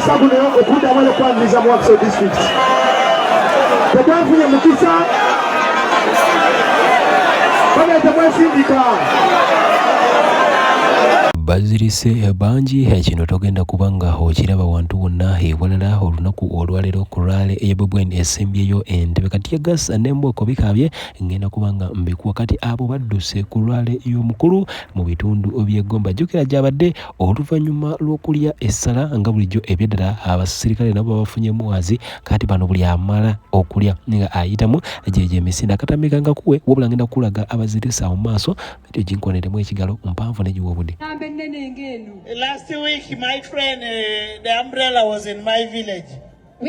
mukisa guno okuddamu okwaniriza mu Wakiso district. Tetwanfunye mukisa baleeta mwesindika. Bazirise bangi kino togenda kubanga okiraba wantu wonna ewalala olunaku olwaleero ku lwale ey'Ebobweni esembyeyo Entebbe kati ya gasa n'emboko bikabye ngenda kubanga mbikuwa kati abo badduse ku lwale y'omukulu mu bitundu by'e Gomba. Jjukira gyabadde oluvannyuma lw'okulya essala nga bulijjo ebyeddala abasirikale nabo bafunye muwazi kati bano buli amala okulya nga ayitamu gyejo emisinde akatamika nga kuwe wabula ngenda kulaga abazirisa mu maaso kati ginkoneremu ekigalo mpanvu negiwa obudde. Last week, my friend, the umbrella was in my village. And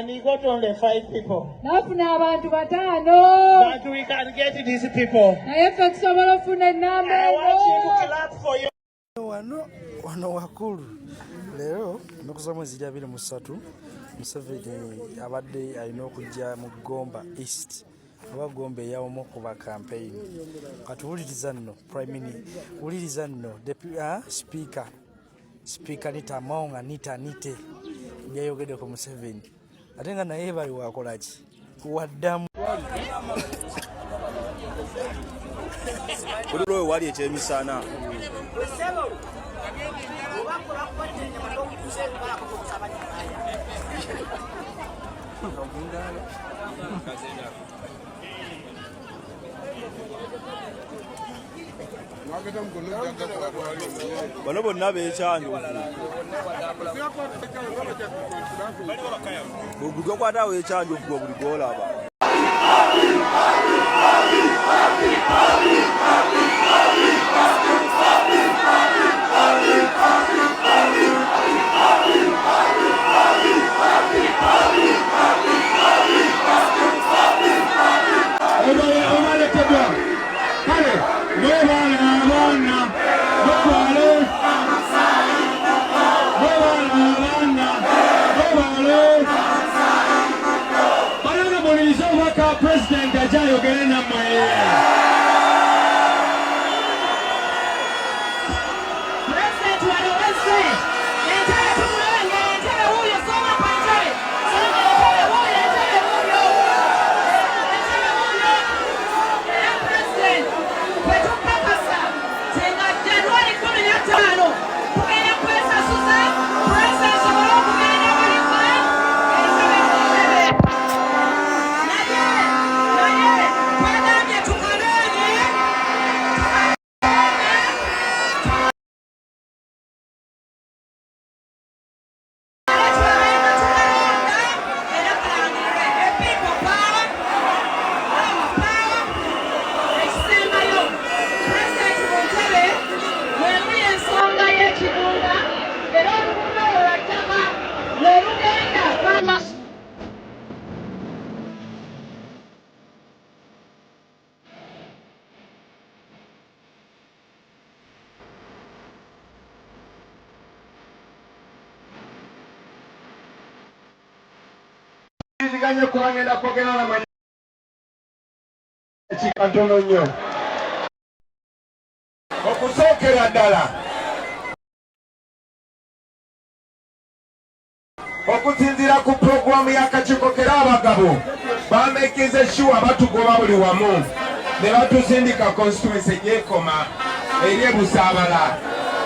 he got only 5 people. But we can get these people. I want you to clap for you. Wano wakulu lero nokuza mwezi 23 Museveni abadde alina okujja mu Gomba East Gomba yawomo kuba campaign katuwuliriza nno prime minister wuliriza nno speaker nitamonga nite yayogedde ku Museveni ate nga naye bali wakolaki kuwaddamu Kulo wali ekyemisana bano bonna beekyanjo bugokwatawo ekyanjo gwe buli golaba President ajayo gerena mwe. President wanaweze. Entebbe tumulenge, Entebbe huyo soma kwa Entebbe. Soma Entebbe huyo, Entebbe huyo. Entebbe huyo. President, kwetu kakasa. Tenga Januari 15. Kugenda kwesa suza. President wala kugenda kulipa. Ganye kwangenda kwogera na manyi kikantono nnyo okusookera ddala okusinziira ku puroguramu y'akakiiko kera abagabo bamekize shuwa batugoba buli wamu ne batusindika constituency gyekoma eri ebusaabala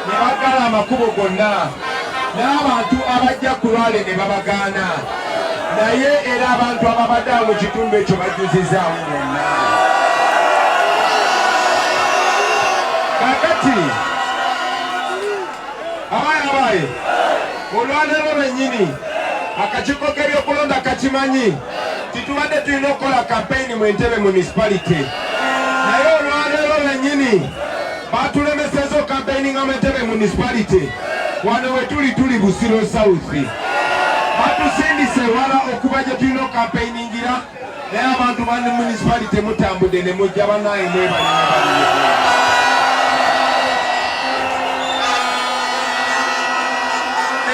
ne bagala amakubo gonna n'abantu abajja ku lwale ne babagaana naye era abantu ababadde mu kitundu ekyo bajjuzizaamu bonna. Kakati abaaye olwaleero lwennyini akakiiko k'ebyokulonda kakimanyi titubadde tulina okukola kampeyini mu Entebbe municipality naye olwaleero lwennyini batulemeseza kampeyini nga mu Entebbe municipality wano we tuli Busiro South batusindise wala okuba gye tulina okampeyingira naye abantu bani municipality mutambudde ne mujja banaye mwebalina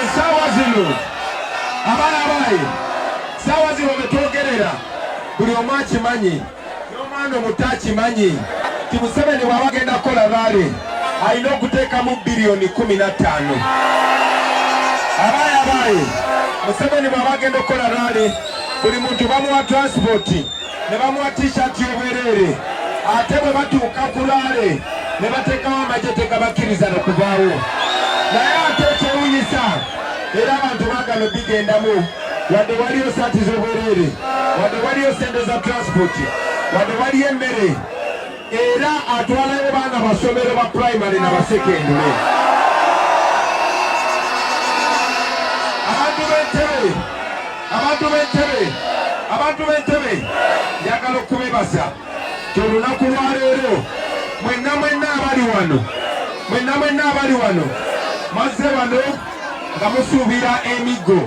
essaawa zino abaaye essaawa zino betwogerera buli omu akimanyi n'omwana omuto akimanyi ti Museveni bw'aba agenda kukola baale alina okuteekamu bilioni 15. Abaye Museveni bw'aba agenda okukola rally, buli muntu bamuwa transport ne bamuwa t-shirt y'obwereere, ate bwe batuuka ku rally ne bateekawo amagye tegabakkiriza n'okuvaawo. Naye ate ekyewuunyisa era abantu baagala bigendamu, wadde waliyo saati z'obwereere, wadde waliyo sente za transport, wadde waliyo emmere, era atwalayo baana basomero ba primary na basekendule. Abantu b'Entebbe njagala okubebaza kyolunaku lwaleero mwenna abali wano mazze bano nga musuubira emiggo.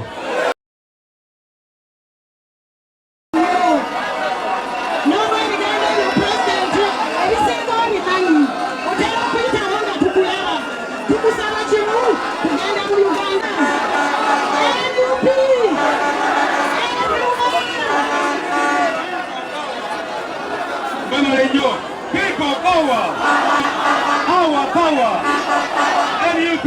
People power, our power, NUP,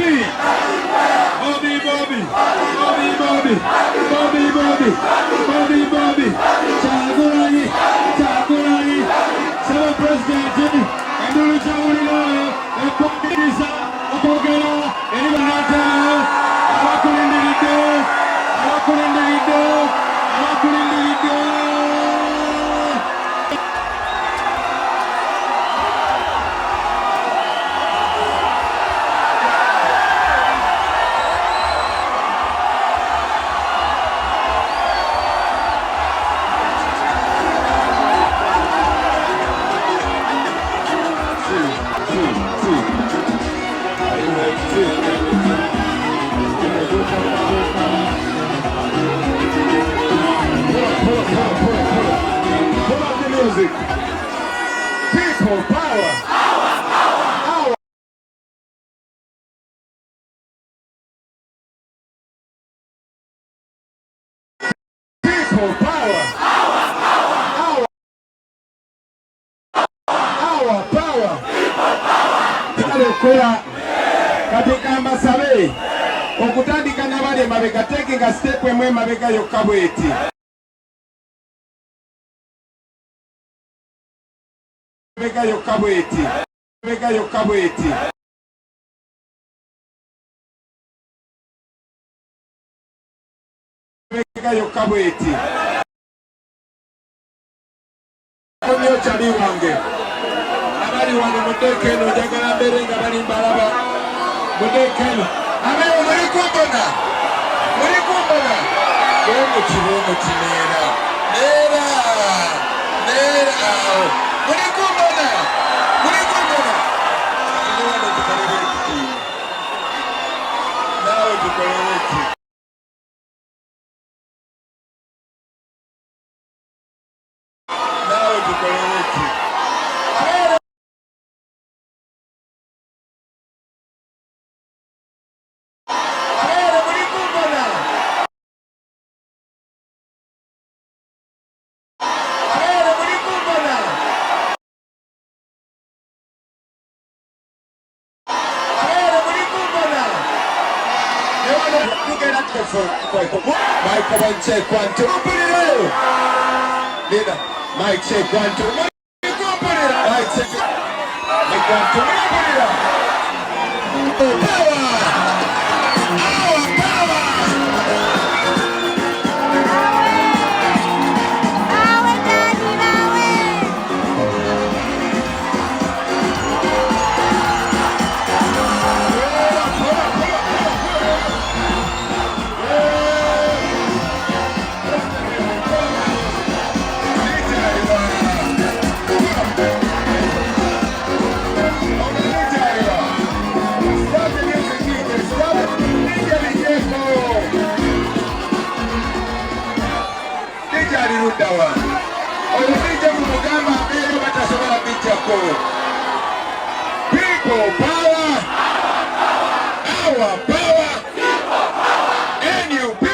Bobi, Chagurani, Saba President, and Ulujawulino, and Pokisa, Okogela, and Ibanata, Alakulindito. People power. People power. Our power. Kalokola katika masabe okutandika n'abali emabega taking a step emu emabega yokka bweti. Mabega yokka bweti. Konyo chali wange. Abali wano mutekeno njagala mbere nga bali mbalaba. Mutekeno. Ameyo muri kumbona. Bomo kineera. Neera. Muri kumbona. Nawe tukoleweki. Mic check 1 2. Leader, mic check 1 2. Mic check. Mic 1 2. Power. Dawa. Olumije mugamba mbere batasobola bijjako. People power. Our power. NUP.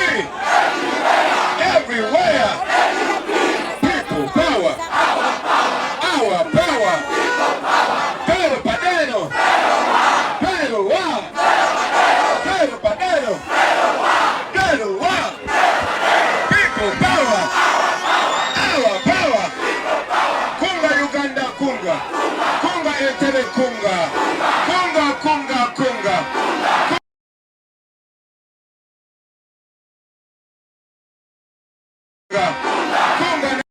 Everywhere. People power. Our power. Pero Padeno. Entebbe kunga. Kunga, kunga, kunga. Kunga. Kunga.